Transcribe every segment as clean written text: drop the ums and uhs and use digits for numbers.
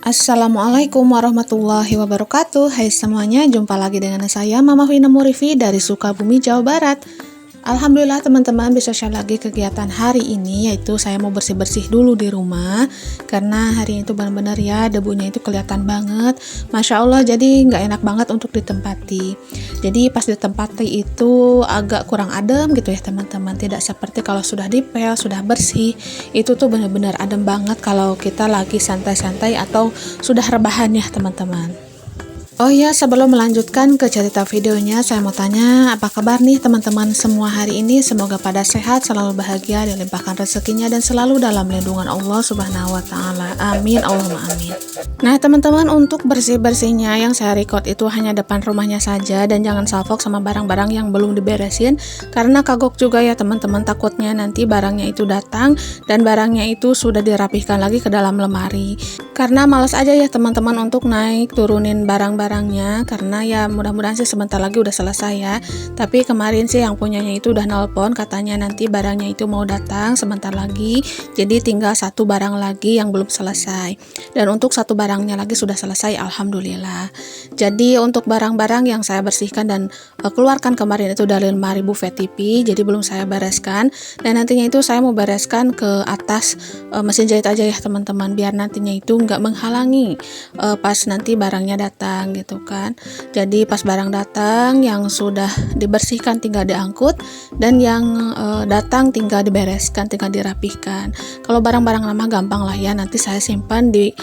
Assalamualaikum warahmatullahi wabarakatuh. Hai semuanya, jumpa lagi dengan saya Mama Vina Murifi dari Sukabumi, Jawa Barat. Alhamdulillah teman-teman bisa share lagi kegiatan hari ini, yaitu saya mau bersih-bersih dulu di rumah karena hari itu benar-benar ya debunya itu kelihatan banget, Masya Allah, jadi nggak enak banget untuk ditempati. Jadi pas ditempati itu agak kurang adem gitu ya teman-teman, tidak seperti kalau sudah dipel, sudah bersih, itu tuh benar-benar adem banget kalau kita lagi santai-santai atau sudah rebahan ya teman-teman. Oh ya, sebelum melanjutkan ke cerita videonya, saya mau tanya apa kabar nih teman-teman semua hari ini. Semoga pada sehat, selalu bahagia, dilimpahkan rezekinya dan selalu dalam lindungan Allah Subhanahu wa taala. Amin, Allahumma amin. Nah, teman-teman, untuk bersih-bersihnya yang saya record itu hanya depan rumahnya saja dan jangan salfok sama barang-barang yang belum diberesin karena kagok juga ya teman-teman, takutnya nanti barangnya itu datang dan barangnya itu sudah dirapihkan lagi ke dalam lemari. Karena males aja ya teman-teman untuk naik turunin barang-barangnya, karena ya mudah-mudahan sih sebentar lagi udah selesai ya. Tapi kemarin sih yang punyanya itu udah nelpon, katanya nanti barangnya itu mau datang sebentar lagi, jadi tinggal satu barang lagi yang belum selesai, dan untuk satu barangnya lagi sudah selesai, alhamdulillah. Jadi untuk barang-barang yang saya bersihkan dan keluarkan kemarin itu dari lemari buffet TV, jadi belum saya bereskan, dan nantinya itu saya mau bereskan ke atas mesin jahit aja ya teman-teman, biar nantinya itu nggak menghalangi pas nanti barangnya datang gitu kan. Jadi pas barang datang, yang sudah dibersihkan tinggal diangkut, dan yang datang tinggal dibereskan, tinggal dirapihkan. Kalau barang-barang lama gampang lah ya, nanti saya simpan di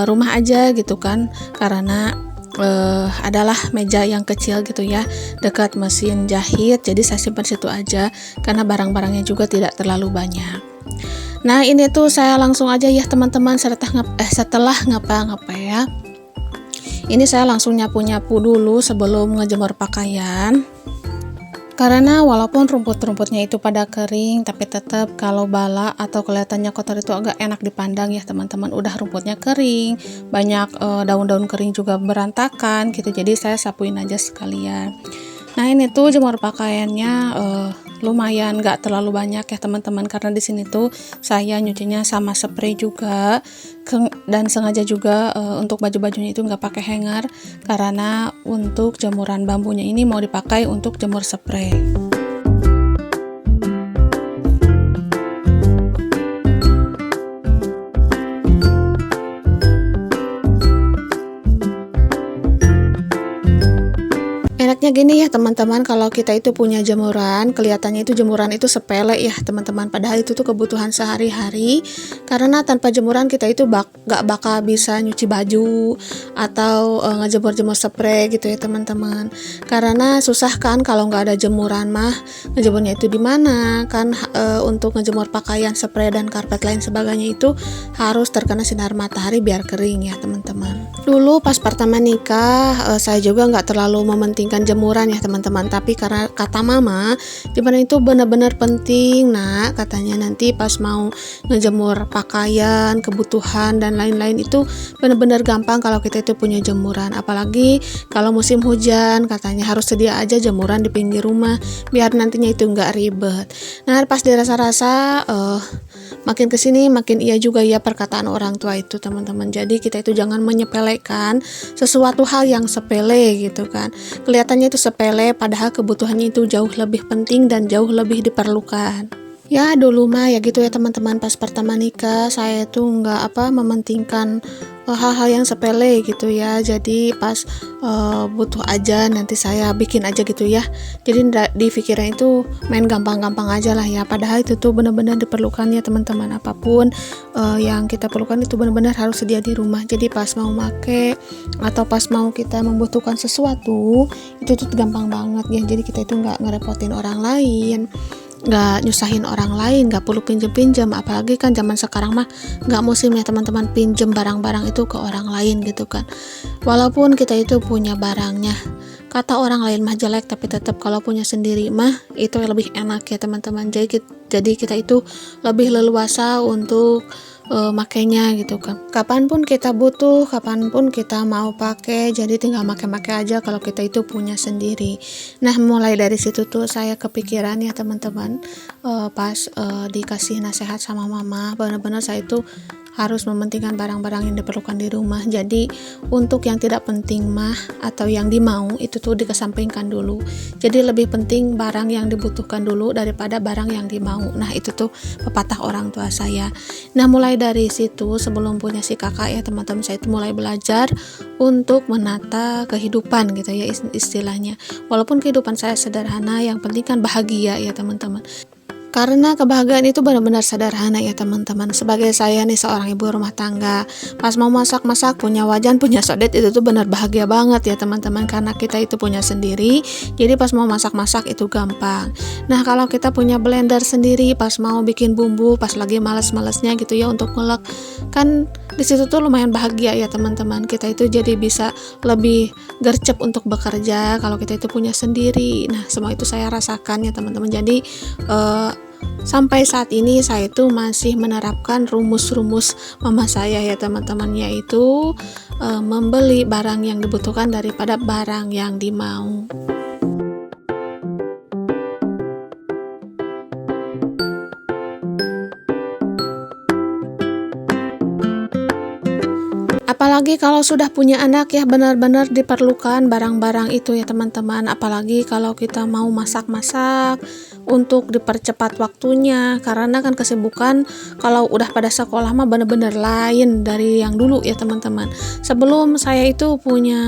rumah aja gitu kan, karena adalah meja yang kecil gitu ya dekat mesin jahit, jadi saya simpan situ aja karena barang-barangnya juga tidak terlalu banyak. Nah, ini tuh saya langsung aja ya teman-teman, setelah ngapa-ngapa ya. Ini saya langsung nyapu-nyapu dulu sebelum ngejemur pakaian. Karena walaupun rumput-rumputnya itu pada kering, tapi tetap kalau bala atau kelihatannya kotor itu agak enak dipandang ya teman-teman. Udah rumputnya kering, banyak daun-daun kering juga berantakan gitu. Jadi saya sapuin aja sekalian. Nah, ini tuh jemur pakaiannya lumayan gak terlalu banyak ya teman-teman, karena di sini tuh saya nyucinya sama spray juga, dan sengaja juga untuk baju-bajunya itu nggak pakai hanger karena untuk jemuran bambunya ini mau dipakai untuk jemur spray. Enaknya gini ya teman-teman, kalau kita itu punya jemuran, kelihatannya itu jemuran itu sepele ya teman-teman, padahal itu tuh kebutuhan sehari-hari, karena tanpa jemuran kita itu gak bakal bisa nyuci baju atau ngejemur-jemur spray gitu ya teman-teman. Karena susah kan kalau nggak ada jemuran mah, ngejemurnya itu di mana kan, untuk ngejemur pakaian, spray dan karpet lain sebagainya itu harus terkena sinar matahari biar kering ya teman-teman. Dulu pas pertama nikah, saya juga nggak terlalu mementingkan jemuran ya teman-teman, tapi karena kata mama jemuran itu benar-benar penting nak, katanya nanti pas mau ngejemur pakaian, kebutuhan dan lain-lain itu benar-benar gampang kalau kita itu punya jemuran, apalagi kalau musim hujan, katanya harus sedia aja jemuran di pinggir rumah biar nantinya itu nggak ribet. Nah, pas dirasa-rasa makin kesini makin iya juga ya perkataan orang tua itu teman-teman. Jadi kita itu jangan menyepelekan sesuatu hal yang sepele gitu kan. Kelihatannya itu sepele padahal kebutuhannya itu jauh lebih penting dan jauh lebih diperlukan. Ya dulu mah ya gitu ya teman-teman, pas pertama nikah saya itu nggak mementingkan hal-hal yang sepele gitu ya. Jadi pas butuh aja nanti saya bikin aja gitu ya. Jadi di pikiran itu main gampang-gampang aja lah ya. Padahal itu tuh benar-benar diperlukan ya teman-teman. Apapun yang kita perlukan itu benar-benar harus sedia di rumah. Jadi pas mau make atau pas mau kita membutuhkan sesuatu itu tuh gampang banget ya. Jadi kita itu nggak ngerepotin orang lain, nggak nyusahin orang lain, nggak perlu pinjem-pinjem, apalagi kan zaman sekarang mah nggak musim ya teman-teman pinjem barang-barang itu ke orang lain gitu kan. Walaupun kita itu punya barangnya, kata orang lain mah jelek, tapi tetap kalau punya sendiri mah itu lebih enak ya teman-teman. Jadi kita itu lebih leluasa untuk makainya gitu kan. Kapanpun kita butuh, kapanpun kita mau pakai, jadi tinggal make-make aja kalau kita itu punya sendiri. Nah, mulai dari situ tuh saya kepikiran ya teman-teman, pas dikasih nasihat sama mama, benar-benar saya itu harus mementingkan barang-barang yang diperlukan di rumah. Jadi untuk yang tidak penting mah atau yang dimau itu tuh dikesampingkan dulu. Jadi lebih penting barang yang dibutuhkan dulu daripada barang yang dimau. Nah itu tuh pepatah orang tua saya. Nah mulai dari situ, sebelum punya si kakak ya teman-teman, saya itu mulai belajar untuk menata kehidupan gitu ya istilahnya. Walaupun kehidupan saya sederhana, yang penting kan bahagia ya teman-teman. Karena kebahagiaan itu benar-benar sederhana ya teman-teman. Sebagai saya nih seorang ibu rumah tangga, pas mau masak-masak punya wajan, punya sodet, itu tuh benar bahagia banget ya teman-teman. Karena kita itu punya sendiri, jadi pas mau masak-masak itu gampang. Nah kalau kita punya blender sendiri, pas mau bikin bumbu, pas lagi males-malesnya gitu ya untuk ngulek, kan di situ tuh lumayan bahagia ya teman-teman. Kita itu jadi bisa lebih gercep untuk bekerja kalau kita itu punya sendiri. Nah semua itu saya rasakan ya teman-teman. Jadi sampai saat ini saya itu masih menerapkan rumus-rumus mama saya ya teman-teman, yaitu membeli barang yang dibutuhkan daripada barang yang dimau. Apalagi kalau sudah punya anak ya, benar-benar diperlukan barang-barang itu ya teman-teman. Apalagi kalau kita mau masak-masak untuk dipercepat waktunya, karena kan kesibukan kalau udah pada sekolah mah benar-benar lain dari yang dulu ya teman-teman. Sebelum saya itu punya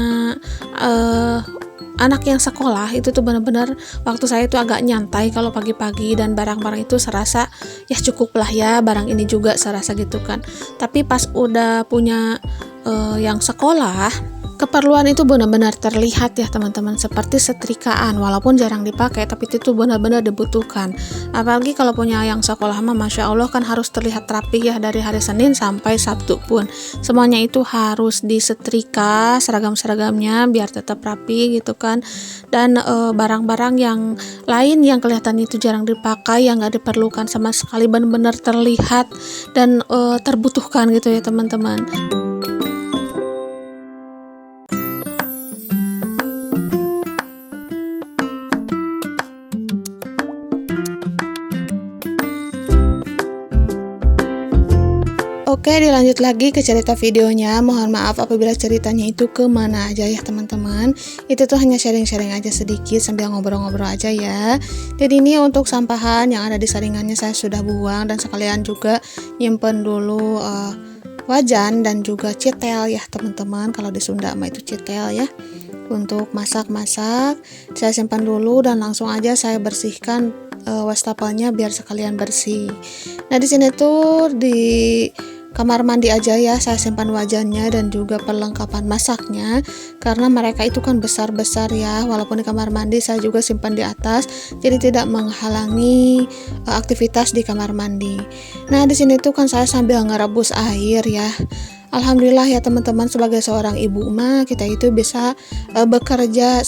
anak yang sekolah, itu tuh benar-benar waktu saya itu agak nyantai kalau pagi-pagi, dan barang-barang itu serasa ya cukup lah ya, barang ini juga serasa gitu kan. Tapi pas udah punya yang sekolah, keperluan itu benar-benar terlihat ya teman-teman, seperti setrikaan, walaupun jarang dipakai tapi itu tuh benar-benar dibutuhkan. Apalagi kalau punya yang sekolah mah Masya Allah kan harus terlihat rapi ya, dari hari Senin sampai Sabtu pun semuanya itu harus disetrika seragam-seragamnya biar tetap rapi gitu kan. Dan barang-barang yang lain yang kelihatan itu jarang dipakai, yang gak diperlukan sama sekali, benar-benar terlihat dan terbutuhkan gitu ya teman-teman. Oke, dilanjut lagi ke cerita videonya. Mohon maaf apabila ceritanya itu kemana aja ya teman-teman. Itu tuh hanya sharing-sharing aja sedikit sambil ngobrol-ngobrol aja ya. Jadi ini untuk sampahan yang ada di saringannya saya sudah buang, dan sekalian juga nyimpen dulu wajan dan juga cetel ya teman-teman. Kalau di Sunda mah itu cetel ya. Untuk masak-masak saya simpan dulu, dan langsung aja saya bersihkan wastafelnya biar sekalian bersih. Nah di sini tuh di kamar mandi aja ya saya simpan wajannya dan juga perlengkapan masaknya, karena mereka itu kan besar-besar ya. Walaupun di kamar mandi saya juga simpan di atas, jadi tidak menghalangi aktivitas di kamar mandi. Nah di sini tuh kan saya sambil ngerebus air ya. Alhamdulillah ya teman-teman, sebagai seorang ibu mah kita itu bisa bekerja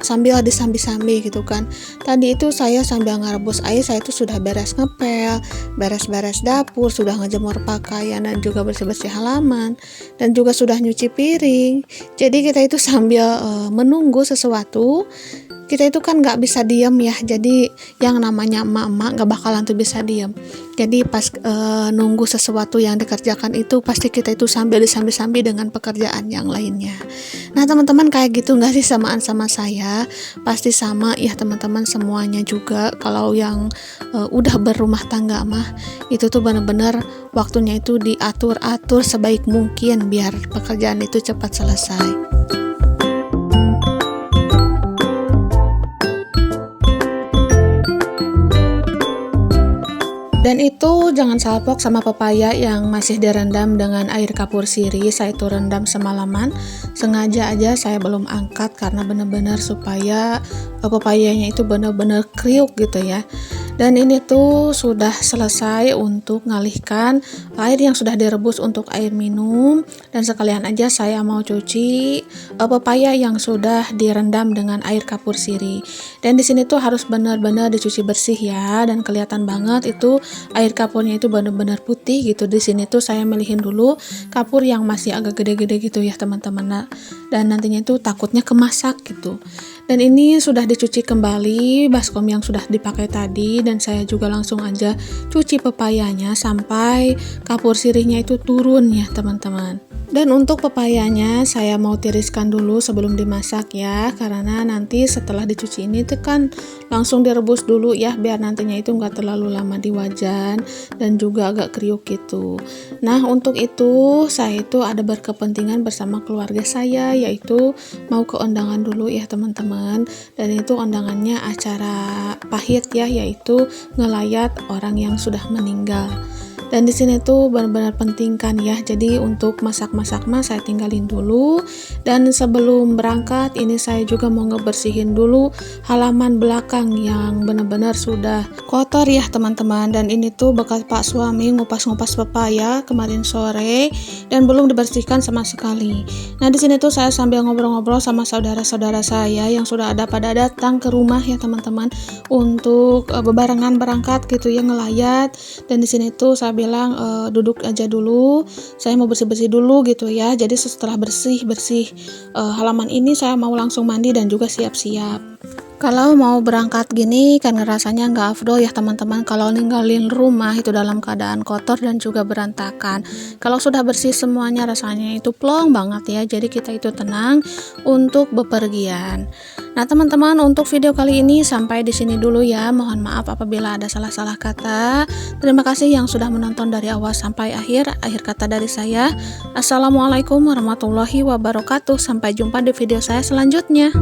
sambil disambi-sambi gitu kan. Tadi itu saya sambil ngerebus air, saya itu sudah beres ngepel, beres-beres dapur, sudah ngejemur pakaian dan juga bersih-bersih halaman, dan juga sudah nyuci piring. Jadi kita itu sambil menunggu sesuatu. Kita itu kan gak bisa diam ya, jadi yang namanya emak-emak gak bakalan tuh bisa diam. Jadi pas nunggu sesuatu yang dikerjakan itu, pasti kita itu sambil disambi-sambi dengan pekerjaan yang lainnya. Nah teman-teman, kayak gitu gak sih samaan sama saya? Pasti sama ya teman-teman semuanya juga. Kalau yang udah berumah tangga mah, itu tuh benar-benar waktunya itu diatur-atur sebaik mungkin biar pekerjaan itu cepat selesai. Dan itu jangan salpok sama pepaya yang masih direndam dengan air kapur sirih. Saya itu rendam semalaman, sengaja aja saya belum angkat karena benar-benar supaya pepayanya itu benar-benar kriuk gitu ya. Dan ini tuh sudah selesai untuk ngalihkan air yang sudah direbus untuk air minum, dan sekalian aja saya mau cuci pepaya yang sudah direndam dengan air kapur sirih. Dan di sini tuh harus benar-benar dicuci bersih ya, dan kelihatan banget itu air kapurnya itu benar-benar putih gitu. Di sini tuh saya milihin dulu kapur yang masih agak gede-gede gitu ya teman-teman. Nah, dan nantinya itu takutnya kemasak gitu. Dan ini sudah dicuci kembali baskom yang sudah dipakai tadi dan saya juga langsung aja cuci pepayanya sampai kapur sirihnya itu turun ya teman-teman. Dan untuk pepayanya saya mau tiriskan dulu sebelum dimasak ya, karena nanti setelah dicuci ini tuh kan langsung direbus dulu ya, biar nantinya itu enggak terlalu lama di wajan dan juga agak kriuk gitu. Nah untuk itu saya itu ada berkepentingan bersama keluarga saya, yaitu mau ke undangan dulu ya teman-teman. Dan itu undangannya acara pahit ya, yaitu ngelayat orang yang sudah meninggal. Dan di sini tuh benar-benar penting kan ya. Jadi untuk masak-masak mah saya tinggalin dulu. Dan sebelum berangkat ini saya juga mau ngebersihin dulu halaman belakang yang benar-benar sudah kotor ya teman-teman. Dan ini tuh bekas Pak suami ngupas-ngupas pepaya kemarin sore dan belum dibersihkan sama sekali. Nah di sini tuh saya sambil ngobrol-ngobrol sama saudara-saudara saya yang sudah pada datang ke rumah ya teman-teman untuk bebarengan berangkat gitu ya ngelayat. Dan di sini tuh saya bilang duduk aja dulu, saya mau bersih-bersih dulu gitu ya. Jadi setelah bersih-bersih halaman ini saya mau langsung mandi dan juga siap-siap. Kalau mau berangkat gini kan rasanya nggak afdol ya teman-teman kalau ninggalin rumah itu dalam keadaan kotor dan juga berantakan. Kalau sudah bersih semuanya rasanya itu plong banget ya, jadi kita itu tenang untuk bepergian. Nah teman-teman, untuk video kali ini sampai di sini dulu ya. Mohon maaf apabila ada salah-salah kata. Terima kasih yang sudah menonton dari awal sampai akhir. Akhir kata dari saya, Assalamualaikum warahmatullahi wabarakatuh. Sampai jumpa di video saya selanjutnya.